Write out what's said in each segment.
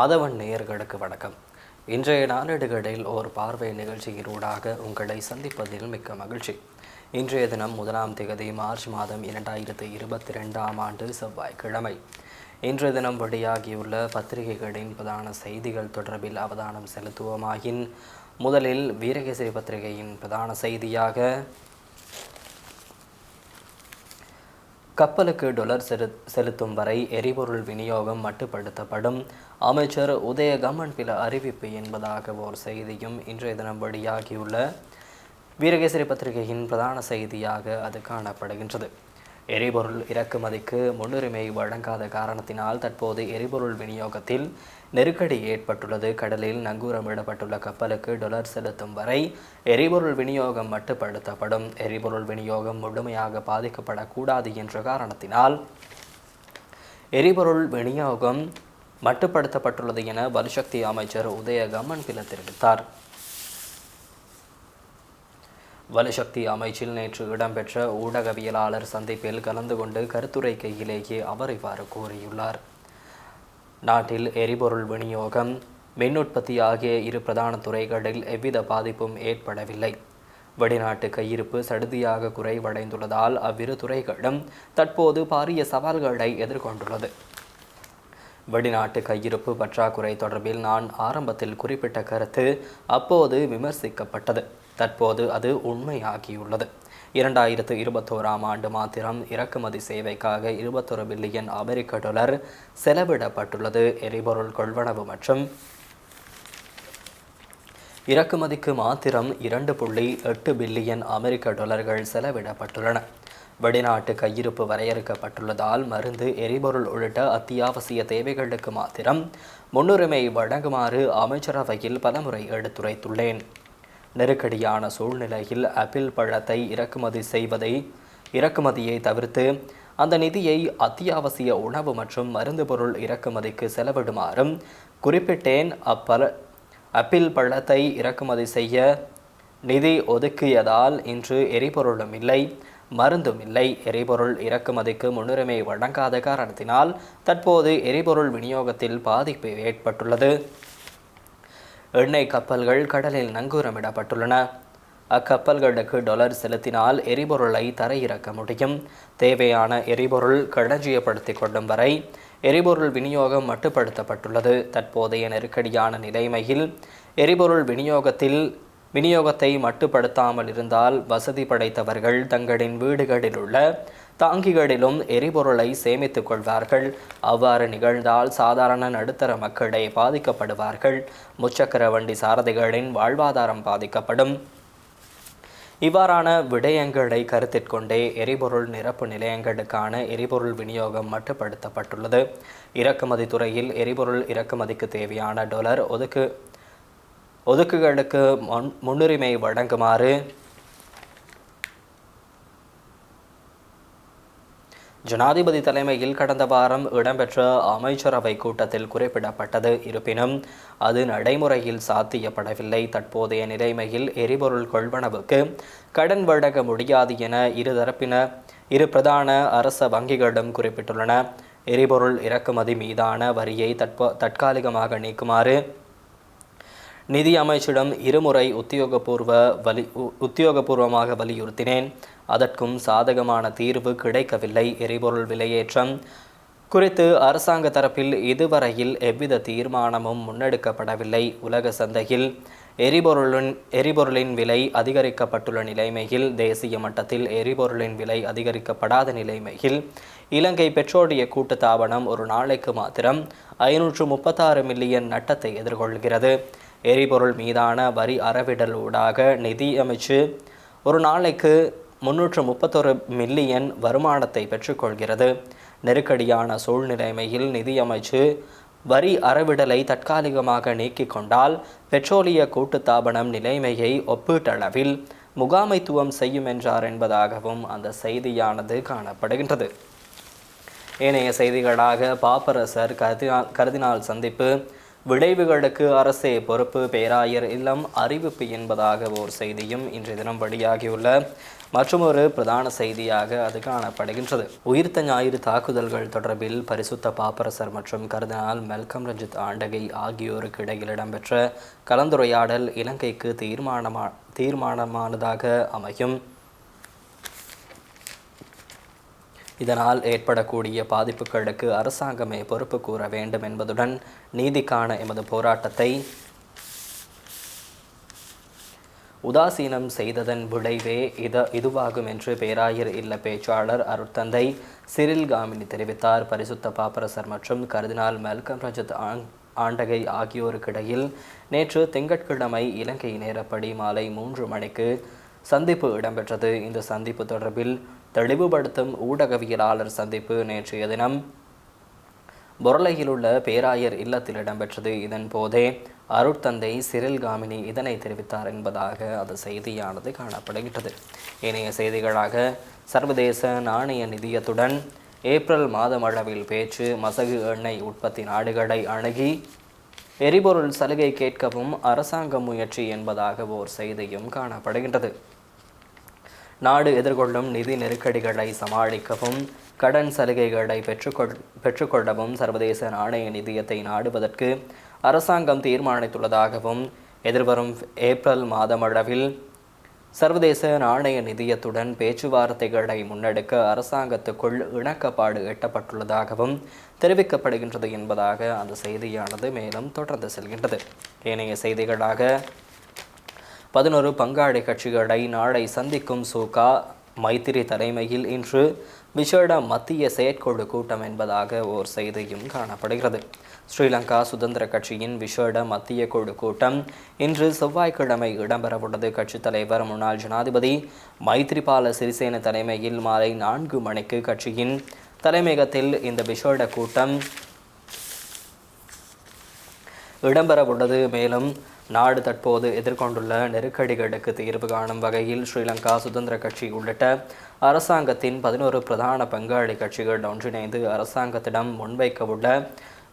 ஆதவன் நேயர்களுக்கு வணக்கம். இன்றைய நாளேடுகளில் ஒரு பார்வை நிகழ்ச்சியினூடாக உங்களை சந்திப்பதில் மிக்க மகிழ்ச்சி. இன்றைய தினம் 1ஆம் தேதி மார்ச் மாதம் 2022ஆம் ஆண்டு செவ்வாய்க்கிழமை. இன்றைய தினம் வெளியாகியுள்ள பத்திரிகைகளின் பிரதான செய்திகள் தொடர்பில் அவதானம் செலுத்துவோமாயின், முதலில் வீரகேசரி பத்திரிகையின் பிரதான செய்தியாக கப்பலுக்கு டொலர் செலுத்தும் வரை எரிபொருள் விநியோகம் மட்டுப்படுத்தப்படும், அமைச்சர் உதய கம்மன்பில அறிவிப்பு என்பதாக ஓர் செய்தியும் இன்றைய தினம் வெளியாகியுள்ள வீரகேசரி பத்திரிகையின் பிரதான செய்தியாக அது காணப்படுகின்றது. எரிபொருள் இறக்குமதிக்கு முன்னுரிமை வழங்காத காரணத்தினால் தற்போது எரிபொருள் விநியோகத்தில் நெருக்கடி ஏற்பட்டுள்ளது. கடலில் நங்கூரமிடப்பட்டுள்ள கப்பலுக்கு டொலர் செலுத்தும் வரை எரிபொருள் விநியோகம் மட்டுப்படுத்தப்படும். எரிபொருள் விநியோகம் முழுமையாக பாதிக்கப்படக்கூடாது என்ற காரணத்தினால் எரிபொருள் விநியோகம் மட்டுப்படுத்தப்பட்டுள்ளது என வலுசக்தி அமைச்சர் உதய கம்மன்பில தெரிவித்தார். வலுசக்தி அமைச்சில் நேற்று இடம்பெற்ற ஊடகவியலாளர் சந்திப்பில் கலந்து கொண்டு கருத்துரைக்கையிலேயே அவர் இவ்வாறு கூறியுள்ளார். நாட்டில் எரிபொருள் விநியோகம், மின் உற்பத்தி ஆகிய இரு பிரதான துறைகளில் எவ்வித பாதிப்பும் ஏற்படவில்லை. வெளிநாட்டு கையிருப்பு சடுதியாக குறைவடைந்துள்ளதால் அவ்விரு துறைகளும் தற்போது பாரிய சவால்களை எதிர்கொண்டுள்ளது. வெளிநாட்டு கையிருப்பு பற்றாக்குறை தொடர்பில் நான் ஆரம்பத்தில் குறிப்பிட்ட கருத்து அப்போது விமர்சிக்கப்பட்டது. தற்போது அது உண்மையாகியுள்ளது. 2021ஆம் ஆண்டு மாத்திரம் இறக்குமதி சேவைக்காக 21 பில்லியன் அமெரிக்க டாலர் செலவிடப்பட்டுள்ளது. எரிபொருள் கொள்வனவு மற்றும் இறக்குமதிக்கு மாத்திரம் 2.8 பில்லியன் அமெரிக்க டாலர்கள் செலவிடப்பட்டுள்ளன. வெளிநாட்டு கையிருப்பு வரையறுக்கப்பட்டுள்ளதால் மருந்து, எரிபொருள் உள்ளிட்ட அத்தியாவசிய தேவைகளுக்கு மாத்திரம் முன்னுரிமை வழங்குமாறு அமைச்சரவையில் பலமுறை எடுத்துரைத்துள்ளேன். நெருக்கடியான சூழ்நிலையில் ஆப்பிள் பழத்தை இறக்குமதியை தவிர்த்து அந்த நிதியை அத்தியாவசிய உணவு மற்றும் மருந்து பொருள் இறக்குமதிக்கு செலவிடுமாறும் குறிப்பிட்டேன். ஆப்பிள் பழத்தை இறக்குமதி செய்ய நிதி ஒதுக்கியதால் இன்று எரிபொருளும் இல்லை, மருந்தும் இல்லை. எரிபொருள் இறக்குமதிக்கு முன்னுரிமை வழங்காத காரணத்தினால் தற்போது எரிபொருள் விநியோகத்தில் பாதிப்பு ஏற்பட்டுள்ளது. எண்ணெய் கப்பல்கள் கடலில் நங்கூரமிடப்பட்டுள்ளன. அக்கப்பல்களுக்கு டொலர் செலுத்தினால் எரிபொருளை தரையிறக்க முடியும். தேவையான எரிபொருள் களஞ்சியப்படுத்திக் கொள்ளும் வரை எரிபொருள் விநியோகம் மட்டுப்படுத்தப்பட்டுள்ளது. தற்போதைய நெருக்கடியான நிலைமையில் எரிபொருள் விநியோகத்தை மட்டுப்படுத்தாமல் இருந்தால் வசதி படைத்தவர்கள் தங்களின் வீடுகளில் உள்ள தாங்கிகளிலும் எரிபொருளை சேமித்துக் கொள்வார்கள். அவ்வாறு நிகழ்ந்தால் சாதாரண நடுத்தர மக்களே பாதிக்கப்படுவார்கள். முச்சக்கர வண்டி சாரதிகளின் வாழ்வாதாரம் பாதிக்கப்படும். இவ்வாறான விடயங்களை கருத்திற்கொண்டே எரிபொருள் நிரப்பு நிலையங்களுக்கான எரிபொருள் விநியோகம் மட்டுப்படுத்தப்பட்டுள்ளது. இறக்குமதி துறையில் எரிபொருள் இறக்குமதிக்கு தேவையான டாலர் ஒதுக்குகளுக்கு முன்னுரிமை வழங்குமாறு ஜனாதிபதி தலைமையில் கடந்த வாரம் இடம்பெற்ற அமைச்சரவை கூட்டத்தில் குறிப்பிடப்பட்டது. இருப்பினும் அது நடைமுறையில் சாத்தியப்படவில்லை. தற்போதைய நிலைமையில் எரிபொருள் கொள்வனவுக்கு கடன் வழங்க முடியாது என இரு பிரதான அரச வங்கிகளும் குறிப்பிட்டுள்ளன. எரிபொருள் இறக்குமதி மீதான வரியை தற்காலிகமாக நீக்குமாறு நிதி அமைச்சிடம் இருமுறை உத்தியோகபூர்வமாக வலியுறுத்தினேன். அதற்கும் சாதகமான தீர்வு கிடைக்கவில்லை. எரிபொருள் விலையேற்றம் குறித்து அரசாங்க தரப்பில் இதுவரையில் எவ்வித தீர்மானமும் முன்னெடுக்கப்படவில்லை. உலக சந்தையில் எரிபொருளின் விலை அதிகரிக்கப்பட்டுள்ள நிலைமையில், தேசிய மட்டத்தில் எரிபொருளின் விலை அதிகரிக்கப்படாத நிலைமையில் இலங்கை பெட்ரோலிய கூட்டுத்தாபனம் ஒரு நாளைக்கு மாத்திரம் 536 மில்லியன் நட்டத்தை எதிர்கொள்கிறது. எரிபொருள் மீதான வரி அறவிடலூடாக நிதி அமைச்சு ஒரு நாளைக்கு 331 மில்லியன் வருமானத்தை பெற்றுக்கொள்கிறது. நெருக்கடியான சூழ்நிலைமையில் நிதி அமைச்சு வரி அறவிடலை தற்காலிகமாக நீக்கிக் கொண்டால் பெட்ரோலிய கூட்டுத்தாபனம் நிலைமையை ஒப்பீட்டளவில் முகாமைத்துவம் செய்யும் என்றார் என்பதாகவும் அந்த செய்தியானது காணப்படுகின்றது. ஏனைய செய்திகளாக பாப்பரசர் கர்தினால் சந்திப்பு, விளைவுகளுக்கு அரசே பொறுப்பு, பேராயர் இல்லம் அறிவிப்பு என்பதாக ஓர் செய்தியும் இன்றைய தினம் வெளியாகியுள்ள மற்றொரு பிரதான செய்தியாக அது காணப்படுகின்றது. உயிர்த்த ஞாயிறு தாக்குதல்கள் தொடர்பில் பரிசுத்த பாப்பரசர் மற்றும் கர்தினால் மெல்கம் ரஞ்சித் ஆண்டகை ஆகியோருக்கு இடையில் இடம்பெற்ற கலந்துரையாடல் இலங்கைக்கு தீர்மானமானதாக அமையும். இதனால் ஏற்படக்கூடிய பாதிப்புகளுக்கு அரசாங்கமே பொறுப்பு கூற வேண்டும் என்பதுடன் நீதிக்கான எமது போராட்டத்தை உதாசீனம் செய்ததன் விளைவே இதுவாகும் என்று பேராயர் இல்ல பேச்சாளர் அருட்தந்தை சிறில் காமினி தெரிவித்தார். பரிசுத்த பாப்பரசர் மற்றும் கர்தினால் மெல்கம் ரஞ்சித் ஆண்டகை ஆகியோருக்கிடையில் நேற்று திங்கட்கிழமை இலங்கை நேரப்படி மாலை 3 மணிக்கு சந்திப்பு இடம்பெற்றது. இந்த சந்திப்பு தொடர்பில் தெளிவுபடுத்தும் ஊடகவியலாளர் சந்திப்பு நேற்றைய தினம் பொருளையில் உள்ள பேராயர் இல்லத்தில் இடம்பெற்றது. இதன் போதே அருட்தந்தை சிறில் காமினி இதனை தெரிவித்தார் என்பதாக அது செய்தியானது காணப்படுகின்றது. இணைய செய்திகளாக சர்வதேச நாணய நிதியத்துடன் ஏப்ரல் மாதம் அளவில் பேச்சு, மசகு எண்ணெய் உற்பத்தி நாடுகளை அணுகி எரிபொருள் சலுகை கேட்கவும் அரசாங்க முயற்சி என்பதாக ஓர் செய்தியும் காணப்படுகின்றது. நாடு எதிர்கொள்ளும் நிதி நெருக்கடிகளை சமாளிக்கவும் கடன் சலுகைகளை பெற்றுக்கொள்ளவும் சர்வதேச நாணய நிதியத்தை நாடுவதற்கு அரசாங்கம் தீர்மானித்துள்ளதாகவும் எதிர்வரும் ஏப்ரல் மாதமளவில் சர்வதேச நாணய நிதியத்துடன் பேச்சுவார்த்தைகளை முன்னெடுக்க அரசாங்கத்துக்குள் இணக்கப்பாடு எட்டப்பட்டுள்ளதாகவும் தெரிவிக்கப்படுகின்றது என்பதாக அந்த செய்தியானது மேலும் தொடர்ந்து செல்கின்றது. ஏனைய செய்திகளாக 11 பங்காளி கட்சிகளை நாளை சந்திக்கும் சூகா மைத்திரி தலைமையில் இன்று விசேட மத்திய செயற்குழு கூட்டம் என்பதாக ஓர் செய்தியும் காணப்படுகிறது. ஸ்ரீலங்கா சுதந்திர கட்சியின் விசேட மத்திய குழு கூட்டம் இன்று செவ்வாய்க்கிழமை இடம்பெறவுள்ளது. கட்சித் தலைவர் முன்னாள் ஜனாதிபதி மைத்திரிபால சிறிசேன தலைமையில் மாலை 4 மணிக்கு கட்சியின் தலைமையகத்தில் இந்த விசேட கூட்டம் இடம்பெறவுள்ளது. மேலும் நாடு தற்போது எதிர்கொண்டுள்ள நெருக்கடிகளுக்கு தீர்வு காணும் வகையில் ஸ்ரீலங்கா சுதந்திர கட்சி உள்ளிட்ட அரசாங்கத்தின் 11 பிரதான பங்காளி கட்சிகள் ஒன்றிணைந்து அரசாங்கத்திடம் முன்வைக்கவுள்ள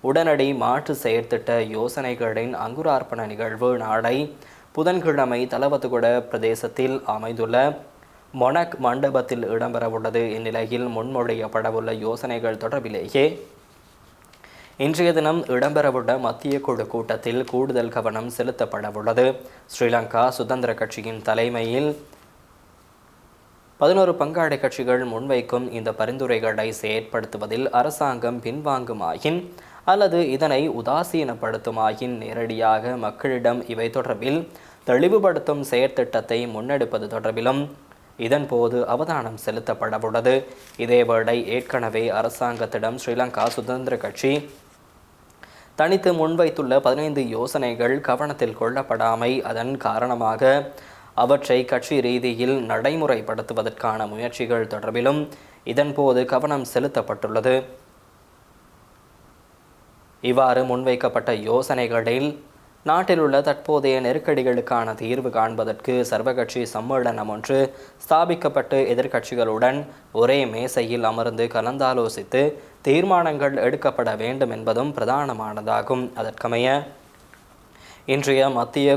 உடனடி மாற்று செயற்திட்ட யோசனைகளின் அங்குரார்ப்பண நிகழ்வு நாளை புதன்கிழமை தலவத்துகுட பிரதேசத்தில் அமைந்துள்ள மொனக் மண்டபத்தில் இடம்பெறவுள்ளது. இந்நிலையில் முன்மொழியப்படவுள்ள யோசனைகள் தொடர்பிலேயே இன்றைய தினம் இடம்பெறவுள்ள மத்திய குழு கூட்டத்தில் கூடுதல் கவனம் செலுத்தப்படவுள்ளது. ஸ்ரீலங்கா சுதந்திர கட்சியின் தலைமையில் 11 பங்காளி கட்சிகள் முன்வைக்கும் இந்த பரிந்துரைகளை செயற்படுத்துவதில் அரசாங்கம் பின்வாங்குமாயின் அல்லது இதனை உதாசீனப்படுத்துமாயின் நேரடியாக மக்களிடம் இவை தொடர்பில் தெளிவுபடுத்தும் செயற்திட்டத்தை முன்னெடுப்பது தொடர்பிலும் இதன்போது அவதானம் செலுத்தப்படவுள்ளது. இதேவேளை ஏற்கனவே அரசாங்கத்திடம் ஸ்ரீலங்கா சுதந்திர கட்சி தனித்து முன்வைத்துள்ள 15 யோசனைகள் கவனத்தில் கொள்ளப்படாமை, அதன் காரணமாக அவற்றை கட்சி ரீதியில் நடைமுறைப்படுத்துவதற்கான முயற்சிகள் தொடர்பிலும் இதன்போது கவனம் செலுத்தப்பட்டுள்ளது. இவ்வாறு முன்வைக்கப்பட்ட யோசனைகளில் நாட்டில் உள்ள தற்போதைய நெருக்கடிகளுக்கான தீர்வு காண்பதற்கு சர்வகட்சி சம்மேளனம் ஒன்று ஸ்தாபிக்கப்பட்டு எதிர்க்கட்சிகளுடன் ஒரே மேசையில் அமர்ந்து கலந்தாலோசித்து தீர்மானங்கள் எடுக்கப்பட வேண்டும் என்பதும் பிரதானமானதாகும். அதற்கமைய இன்றைய மத்திய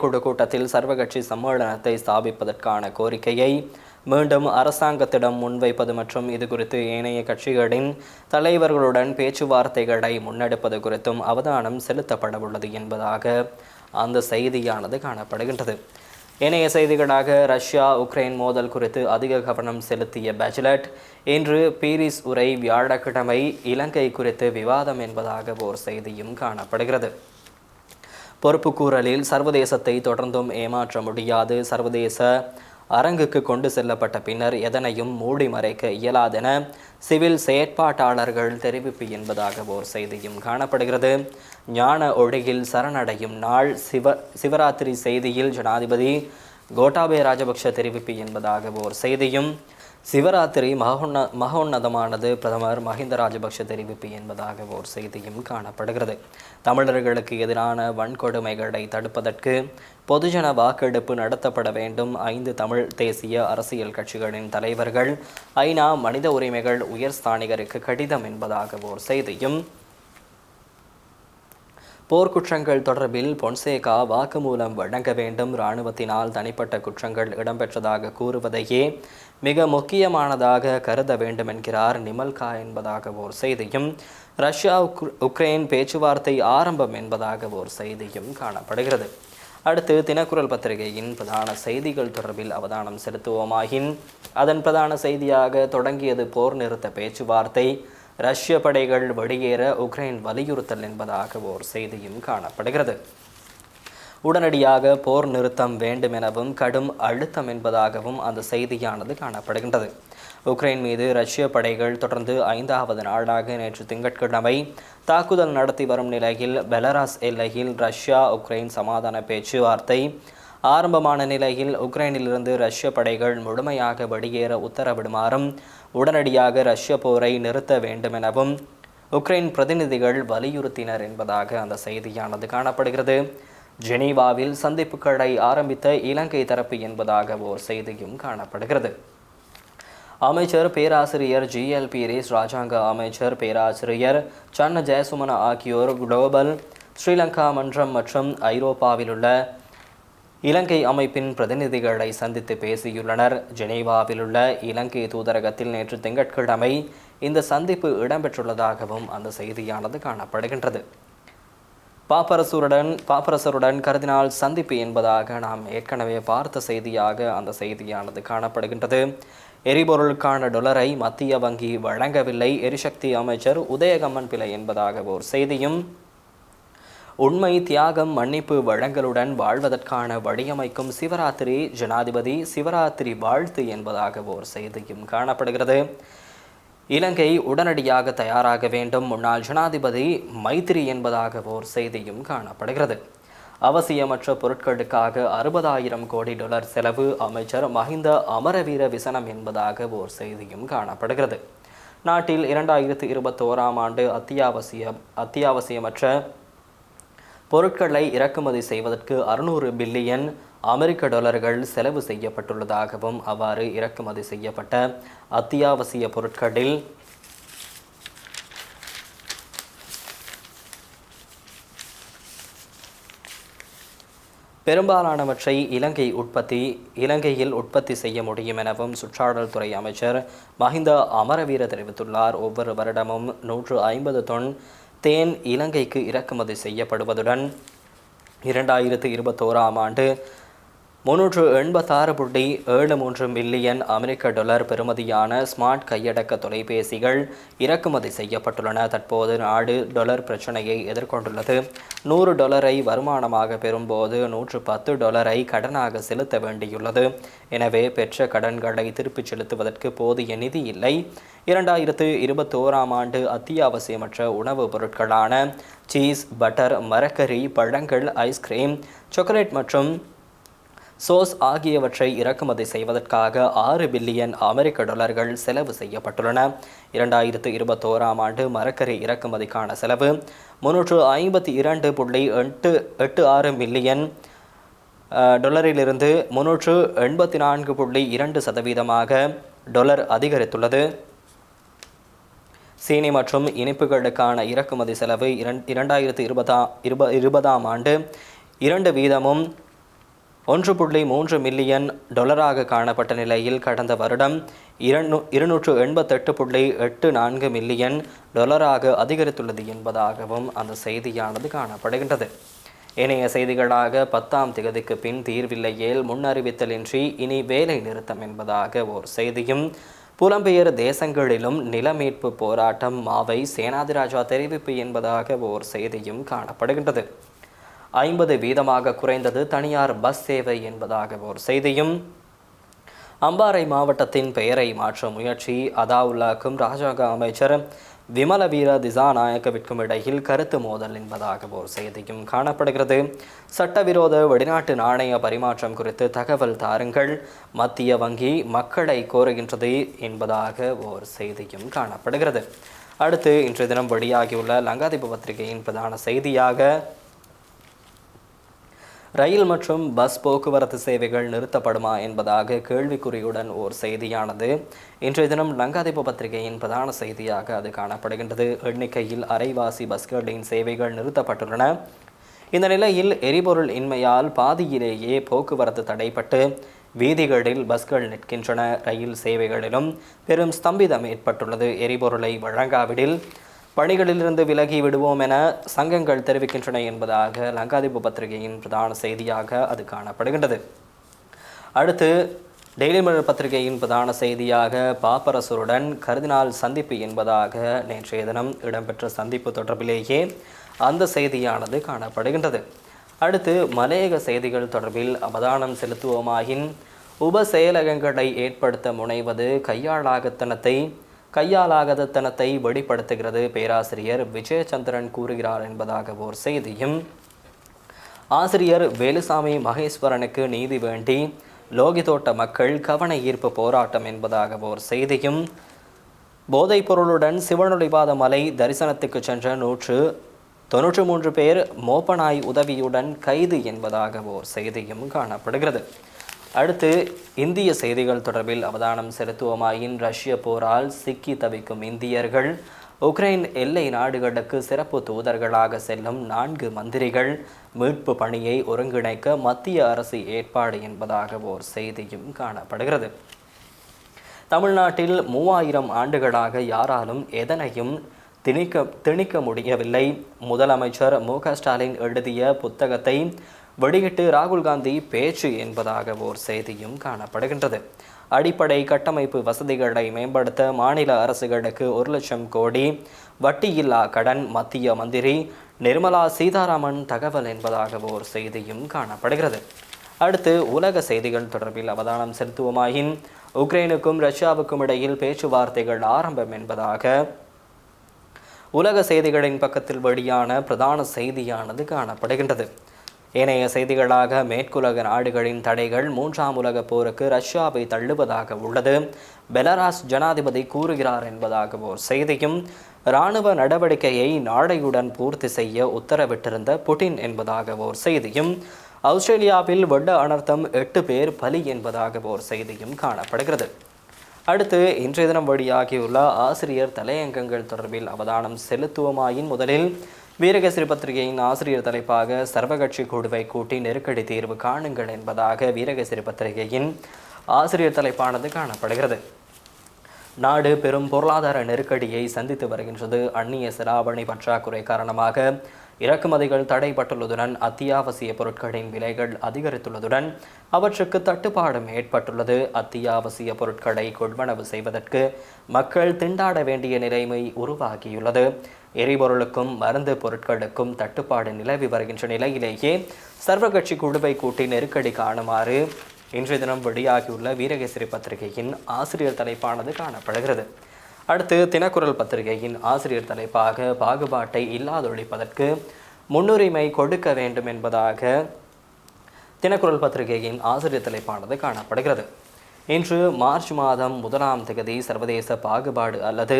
குழு கூட்டத்தில் சர்வகட்சி சம்மேளனத்தை ஸ்தாபிப்பதற்கான கோரிக்கையை மீண்டும் அரசாங்கத்திடம் முன்வைப்பது மற்றும் இது குறித்து ஏனைய கட்சிகளின் தலைவர்களுடன் பேச்சுவார்த்தைகளை முன்னெடுப்பது குறித்தும் அவதானம் செலுத்தப்படவுள்ளது என்பதாக அந்த செய்தியானது காணப்படுகின்றது. ஏனைய செய்திகளாக ரஷ்யா உக்ரைன் மோதல் குறித்து அதிக கவனம் செலுத்திய பேஜலட் இன்று பீரிஸ் உரை வியாழக்கிழமை இலங்கை குறித்து விவாதம் என்பதாக ஓர் செய்தியும் காணப்படுகிறது. பொறுப்புக்கூறலில் சர்வதேசத்தை தொடர்ந்தும் ஏமாற்ற முடியாது, சர்வதேச அரங்குக்கு கொண்டு செல்லப்பட்ட பின்னர் எதனையும் மூடி மறைக்க இயலாதென சிவில் செயற்பாட்டாளர்கள் தெரிவிப்பு என்பதாக ஓர் செய்தியும் காணப்படுகிறது. ஞான ஒளியில் சரணடையும் நாள் சிவராத்திரி செய்தியில் ஜனாதிபதி கோட்டாபய ராஜபக்ஷ தெரிவிப்பு என்பதாக ஓர் செய்தியும், சிவராத்திரி மகோன்னதமானது பிரதமர் மஹிந்த ராஜபக்ஷ தெரிவிப்பு என்பதாக ஓர் செய்தியும் காணப்படுகிறது. தமிழர்களுக்கு எதிரான வன்கொடுமைகளை தடுப்பதற்கு பொதுஜன வாக்கெடுப்பு நடத்தப்பட வேண்டும். 5 தமிழ் தேசிய அரசியல் கட்சிகளின் தலைவர்கள் ஐநா மனித உரிமைகள் உயர்ஸ்தானிகருக்கு கடிதம் என்பதாக ஓர் செய்தியும், போர்க்குற்றங்கள் தொடர்பில் பொன்சேகா வாக்குமூலம் வழங்க வேண்டும், இராணுவத்தினால் தனிப்பட்ட குற்றங்கள் இடம்பெற்றதாக கூறுவதையே மிக முக்கியமானதாக கருத வேண்டும் என்கிறார் நிமல்கா என்பதாக ஓர் செய்தியும், ரஷ்யா உக்ரைன் பேச்சுவார்த்தை ஆரம்பம் என்பதாக ஓர் செய்தியும் காணப்படுகிறது. அடுத்து தினக்குரல் பத்திரிகையின் பிரதான செய்திகள் தொடர்பில் அவதானம் செலுத்துவோமாயின் அதன் பிரதான செய்தியாக தொடங்கியது போர் நிறுத்த பேச்சுவார்த்தை, ரஷ்ய படைகள் வெளியேற உக்ரைன் வலியுறுத்தல் என்பதாக ஓர் செய்தியும் காணப்படுகிறது. உடனடியாக போர் நிறுத்தம் வேண்டும் எனவும் கடும் அழுத்தம் என்பதாகவும் அந்த செய்தியானது காணப்படுகின்றது. உக்ரைன் மீது ரஷ்ய படைகள் தொடர்ந்து 5வது நாளாக நேற்று திங்கட்கிழமை தாக்குதல் நடத்தி வரும் நிலையில் பெலாரஸ் எல்லையில் ரஷ்யா உக்ரைன் சமாதான பேச்சுவார்த்தை ஆரம்பமான நிலையில் உக்ரைனிலிருந்து ரஷ்ய படைகள் முழுமையாக வெளியேற உத்தரவிடுமாறும் உடனடியாக ரஷ்ய போரை நிறுத்த வேண்டும் எனவும் உக்ரைன் பிரதிநிதிகள் வலியுறுத்தினர் என்பதாக அந்த செய்தியானது காணப்படுகிறது. ஜெனீவாவில் சந்திப்புகளை ஆரம்பித்த இலங்கை தரப்பு என்பதாக ஓர் செய்தியும் காணப்படுகிறது. அமைச்சர் பேராசிரியர் GL பீரிஸ், ராஜாங்க அமைச்சர் பேராசிரியர் சன்ன ஜெயசுமன ஆகியோர் குளோபல் ஸ்ரீலங்கா மன்றம் மற்றும் ஐரோப்பாவில் உள்ள இலங்கை அமைப்பின் பிரதிநிதிகளை சந்தித்து பேசியுள்ளனர். ஜெனீவாவில் உள்ள இலங்கை தூதரகத்தில் நேற்று திங்கட்கிழமை இந்த சந்திப்பு இடம்பெற்றுள்ளதாகவும் அந்த செய்தியானது காணப்படுகின்றது. பாப்பரசருடன் கருதினால் சந்திப்பு என்பதாக நாம் ஏற்கனவே பார்த்த செய்தியாக அந்த செய்தியானது காணப்படுகின்றது. எரிபொருளுக்கான டொலரை மத்திய வங்கி வழங்கவில்லை, எரிசக்தி அமைச்சர் உதயகம்மன் பிள்ளை என்பதாக ஓர் செய்தியும், உண்மை தியாகம் மன்னிப்பு வழங்கலுடன் வாழ்வதற்கான வழியமைக்கும் சிவராத்திரி, ஜனாதிபதி சிவராத்திரி வாழ்த்து என்பதாக ஓர் செய்தியும் காணப்படுகிறது. இலங்கை உடனடியாக தயாராக வேண்டும், முன்னாள் ஜனாதிபதி மைத்திரி என்பதாக ஓர் செய்தியும் காணப்படுகிறது. அவசியமற்ற பொருட்களுக்காக 60,000 கோடி டாலர் செலவு, அமைச்சர் மஹிந்த அமரவீர விசனம் என்பதாக ஓர் செய்தியும் காணப்படுகிறது. நாட்டில் 2021ஆம் ஆண்டு அத்தியாவசியமற்ற பொருட்களை இறக்குமதி செய்வதற்கு 600 பில்லியன் அமெரிக்க டாலர்கள் செலவு செய்யப்பட்டுள்ளதாகவும் அவ்வாறு இறக்குமதி செய்யப்பட்ட அத்தியாவசிய பொருட்களில் பெரும்பாலானவற்றை இலங்கையில் உற்பத்தி செய்ய முடியும் எனவும் சுற்றாடல் துறை அமைச்சர் மஹிந்த அமரவீர தெரிவித்துள்ளார். ஒவ்வொரு வருடமும் 150 தொன் தேன் இலங்கைக்கு இறக்குமதி செய்யப்படுவதுடன் 2021ஆம் ஆண்டு 386.73 மில்லியன் அமெரிக்க டாலர் பெறுமதியான ஸ்மார்ட் கையடக்க தொலைபேசிகள் இறக்குமதி செய்யப்பட்டுள்ளன. தற்போது நாடு டாலர் பிரச்சனையை எதிர்கொண்டுள்ளது. $100 வருமானமாக பெறும்போது $110 கடனாக செலுத்த வேண்டியுள்ளது. எனவே பெற்ற கடன்களை திருப்பிச் செலுத்துவதற்கு போதிய நிதி இல்லை. 2021ஆம் ஆண்டு அத்தியாவசியமற்ற உணவுப் பொருட்களான சீஸ், பட்டர், மரக்கறி, பழங்கள், ஐஸ்கிரீம், சாக்லேட் மற்றும் சோஸ் ஆகியவற்றை இறக்குமதி செய்வதற்காக 6 பில்லியன் அமெரிக்க டாலர்கள் செலவு செய்யப்பட்டுள்ளன. 2021ஆம் ஆண்டு மரக்கறி இறக்குமதிக்கான செலவு 352.86 மில்லியன் டாலரிலிருந்து 384.2% டாலர் அதிகரித்துள்ளது. சீனி மற்றும் இனிப்புகளுக்கான இறக்குமதி செலவு 2020ஆம் ஆண்டு 2% 1.3 மில்லியன் டாலராக காணப்பட்ட நிலையில் கடந்த வருடம் 288.84 மில்லியன் டாலராக அதிகரித்துள்ளது என்பதாகவும் அந்த செய்தியானது காணப்படுகின்றது. இணைய செய்திகளாக 10ஆம் தேதிக்கு பின் தீர்வில்லையேல் முன்னறிவித்தலின்றி இனி வேலை நிறுத்தம் என்பதாக ஓர் செய்தியும், புலம்பெயர் தேசங்களிலும் நில மீட்பு போராட்டம் மாவை சேனாதிராஜா தெரிவிப்பு என்பதாக ஓர் செய்தியும் காணப்படுகின்றது. 50% குறைந்தது தனியார் பஸ் சேவை என்பதாக ஓர் செய்தியும், அம்பாறை மாவட்டத்தின் பெயரை மாற்ற முயற்சி, அதாவுல்லாக்கும் ராஜாங்க அமைச்சர் விமலவீர திசாநாயக்கவிற்கும் இடையில் கருத்து மோதல் என்பதாக ஓர் செய்தியும் காணப்படுகிறது. சட்டவிரோத வெளிநாட்டு நாணய பரிமாற்றம் குறித்து தகவல் தாருங்கள், மத்திய வங்கி மக்களை கோருகின்றது என்பதாக ஓர் செய்தியும் காணப்படுகிறது. அடுத்து இன்றைய தினம் வெளியாகியுள்ள லங்காதீப பத்திரிகையின் பிரதான செய்தியாக ரயில் மற்றும் பஸ் போக்குவரத்து சேவைகள் நிறுத்தப்படுமா என்பதாக கேள்விக்குறியுடன் ஓர் செய்தியானது இன்றைய தினம் லங்காதீப பத்திரிகையின் பிரதான செய்தியாக அது காணப்படுகின்றது. எண்ணிக்கையில் அரைவாசி பஸ்களின் சேவைகள் நிறுத்தப்பட்டுள்ளன. இந்த நிலையில் எரிபொருள் இன்மையால் பாதியிலேயே போக்குவரத்து தடைப்பட்டு வீதிகளில் பஸ்கள் நிற்கின்றன. ரயில் சேவைகளிலும் பெரும் ஸ்தம்பிதம் ஏற்பட்டுள்ளது. எரிபொருளை வழங்காவிடில் பணிகளிலிருந்து விலகி விடுவோம் என சங்கங்கள் தெரிவிக்கின்றன என்பதாக லங்காதீப பத்திரிகையின் பிரதான செய்தியாக அது காணப்படுகின்றது. அடுத்து டெய்லி மிரர் பத்திரிகையின் பிரதான செய்தியாக பாப்பரசருடன் கர்தினால் சந்திப்பு என்பதாக நேற்றைய தினம் இடம்பெற்ற சந்திப்பு தொடர்பிலேயே அந்த செய்தியானது காணப்படுகின்றது. அடுத்து மலையக செய்திகள் தொடர்பில் அவதானம் செலுத்துவோமாயின் உப செயலகங்களை ஏற்படுத்த முனைவது கையாலாகத்தனத்தை வெளிப்படுத்துகிறது, பேராசிரியர் விஜயச்சந்திரன் கூறுகிறார் என்பதாக ஓர் செய்தியும், ஆசிரியர் வேலுசாமி மகேஸ்வரனுக்கு நீதி வேண்டி லோகிதோட்ட மக்கள் கவன ஈர்ப்பு போராட்டம் என்பதாக ஓர் செய்தியும், போதைப் பொருளுடன் சிவனொளிபாத மலை தரிசனத்துக்கு சென்ற 193 பேர் மோப்பனாய் உதவியுடன் கைது என்பதாக ஓர் செய்தியும் காணப்படுகிறது. அடுத்து இந்திய செய்திகள் தொடர்பில் அவதானம் செலுத்துவோமாயின் ரஷ்ய போரால் சிக்கி தவிக்கும் இந்தியர்கள், உக்ரைன் எல்லை நாடுகளுக்கு சிறப்பு தூதர்களாக செல்லும் 4 மந்திரிகள், மீட்பு பணியை ஒருங்கிணைக்க மத்திய அரசு ஏற்பாடு என்பதாக ஓர் செய்தியும் காணப்படுகிறது. தமிழ்நாட்டில் 3000 ஆண்டுகளாக யாராலும் எதனையும் திணிக்க முடியவில்லை. முதலமைச்சர் மு.க. ஸ்டாலின் எழுதிய புத்தகத்தை வெளியிட்டு ராகுல் காந்தி பேச்சு என்பதாக ஓர் செய்தியும் காணப்படுகின்றது. அடிப்படை கட்டமைப்பு வசதிகளை மேம்படுத்த மாநில அரசுகளுக்கு 1 லட்சம் கோடி வட்டியில்லா கடன், மத்திய மந்திரி நிர்மலா சீதாராமன் தகவல் என்பதாக ஓர் செய்தியும் காணப்படுகிறது. அடுத்து உலக செய்திகள் தொடர்பில் அவதானம் செலுத்துவோமாயின் உக்ரைனுக்கும் ரஷ்யாவுக்கும் இடையில் பேச்சுவார்த்தைகள் ஆரம்பம் என்பதாக உலக செய்திகளின் பக்கத்தில் வெளியான பிரதான செய்தியானது காணப்படுகின்றது. ஏனைய செய்திகளாக மேற்குலக நாடுகளின் தடைகள் 3ஆம் உலகப் போருக்கு ரஷ்யாவை தள்ளுவதாக உள்ளது, பெலாரஸ் ஜனாதிபதி கூறுகிறார் என்பதாக ஓர் செய்தியும், இராணுவ நடவடிக்கையை நாளையுடன் பூர்த்தி செய்ய உத்தரவிட்டிருந்த புட்டின் என்பதாக ஓர் செய்தியும், ஆஸ்திரேலியாவில் வெள்ள அனர்த்தம் 8 பேர் பலி என்பதாக ஓர் செய்தியும் காணப்படுகிறது. அடுத்து இன்றைய தினம் வெளியாகியுள்ள ஆசிரியர் தலையங்கங்கள் தொடர்பில் அவதானம் செலுத்துவோமாயின் முதலில் வீரகேசரி பத்திரிகையின் ஆசிரியர் தலைப்பாக சர்வகட்சி குழுவை கூட்டி நெருக்கடி தீர்வு காணுங்கள் என்பதாக வீரகேசரி பத்திரிகையின் ஆசிரியர் தலைப்பானது காணப்படுகிறது. நாடு பெரும் பொருளாதார நெருக்கடியை சந்தித்து வருகின்றது. அந்நிய செலாவணி பற்றாக்குறை காரணமாக இறக்குமதிகள் தடைப்பட்டுள்ளதுடன் அத்தியாவசிய பொருட்களின் விலைகள் அதிகரித்துள்ளதுடன் அவற்றுக்கு தட்டுப்பாடும் ஏற்பட்டுள்ளது. அத்தியாவசிய பொருட்களை கொள்வனவு செய்வதற்கு மக்கள் திண்டாட வேண்டிய நிலைமை உருவாகியுள்ளது. எரிபொருளுக்கும் மருந்து பொருட்களுக்கும் தட்டுப்பாடு நிலவி வருகின்ற நிலையிலேயே சர்வகட்சி குழுவை கூட்டி நெருக்கடி காணுமாறு இன்றைய தினம் வெளியாகியுள்ள வீரகேசரி பத்திரிகையின் ஆசிரியர் தலைப்பானது காணப்படுகிறது. அடுத்து தினக்குரல் பத்திரிகையின் ஆசிரியர் தலைப்பாக பாகுபாட்டை இல்லாதொழிப்பதற்கு முன்னுரிமை கொடுக்க வேண்டும் என்பதாக தினக்குரல் பத்திரிகையின் ஆசிரியர் தலைப்பானது காணப்படுகிறது. இன்று மார்ச் மாதம் 1ஆம் தேதி சர்வதேச பாகுபாடு அல்லது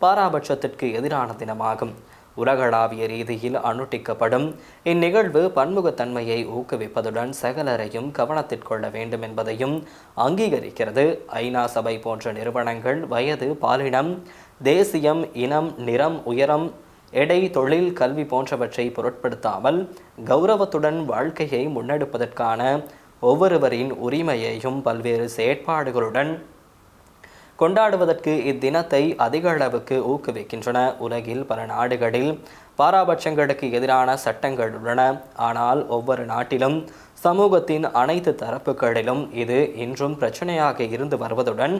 பாராபட்சத்திற்கு எதிரான தினமாகும். உலகளாவிய ரீதியில் அனுட்டிக்கப்படும் இந்நிகழ்வு பன்முகத்தன்மையை ஊக்குவிப்பதுடன் சகலரையும் கவனத்திற்கொள்ள வேண்டும் என்பதையும் அங்கீகரிக்கிறது. ஐநா சபை போன்ற நிறுவனங்கள் வயது, பாலினம், தேசியம், இனம், நிறம், உயரம், எடை, தொழில், கல்வி போன்றவற்றை பொருட்படுத்தாமல் கௌரவத்துடன் வாழ்க்கையை முன்னெடுப்பதற்கான ஒவ்வொருவரின் உரிமையையும் பல்வேறு செயற்பாடுகளுடன் கொண்டாடுவதற்கு இத்தினத்தை அதிக அளவுக்கு ஊக்குவிக்கின்றன. உலகில் பல நாடுகளில் பாராபட்சங்களுக்கு எதிரான சட்டங்கள் உள்ளன. ஆனால் ஒவ்வொரு நாட்டிலும் சமூகத்தின் அனைத்து தரப்புகளிலும் இது இன்றும் பிரச்சனையாக இருந்து வருவதுடன்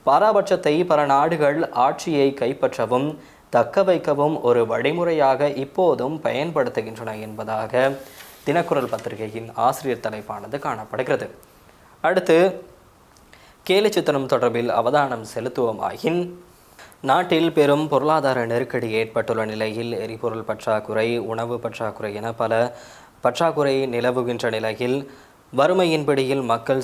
பாராபட்சத்தை பல நாடுகள் ஆட்சியை கைப்பற்றவும் தக்க வைக்கவும் ஒரு வழிமுறையாக இப்போதும் பயன்படுத்துகின்றன என்பதாக தினக்குரல் பத்திரிகையின் ஆசிரியர் தலைப்பானது காணப்படுகிறது. அடுத்து கேலிச்சித்திரம் தொடர்பில் அவதானம் செலுத்துவோமாயின் நாட்டில் பெரும் பொருளாதார நெருக்கடி ஏற்பட்டுள்ள நிலையில் எரிபொருள் பற்றாக்குறை, உணவு பற்றாக்குறை என பல பற்றாக்குறை நிலவுகின்ற நிலையில் வறுமையின் பிடியில் மக்கள்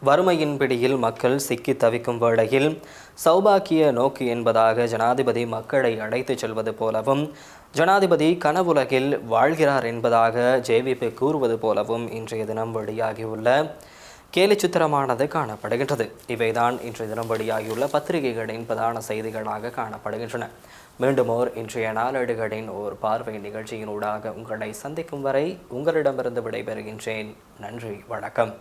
வறுமையின் பிடியில் மக்கள் சிக்கி தவிக்கும் வேளையில் சௌபாக்கிய நோக்கு என்பதாக ஜனாதிபதி மக்களை அழைத்துச் செல்வது போலவும் ஜனாதிபதி கனவுலகில் வாழ்கிறார் என்பதாக ஜேவிபி கூறுவது போலவும் இன்றைய தினம் வெளியாகியுள்ள கேலிச்சித்திரமானது காணப்படுகின்றது. இவைதான் இன்றைய தினம் வெளியாகியுள்ள பத்திரிகைகளின் பிரதான செய்திகளாக காணப்படுகின்றன. மீண்டும் இன்றைய நாளேடுகளின் ஓர் பார்வை நிகழ்ச்சியினூடாக உங்களை சந்திக்கும் வரை உங்களிடமிருந்து விடைபெறுகின்றேன். நன்றி, வணக்கம்.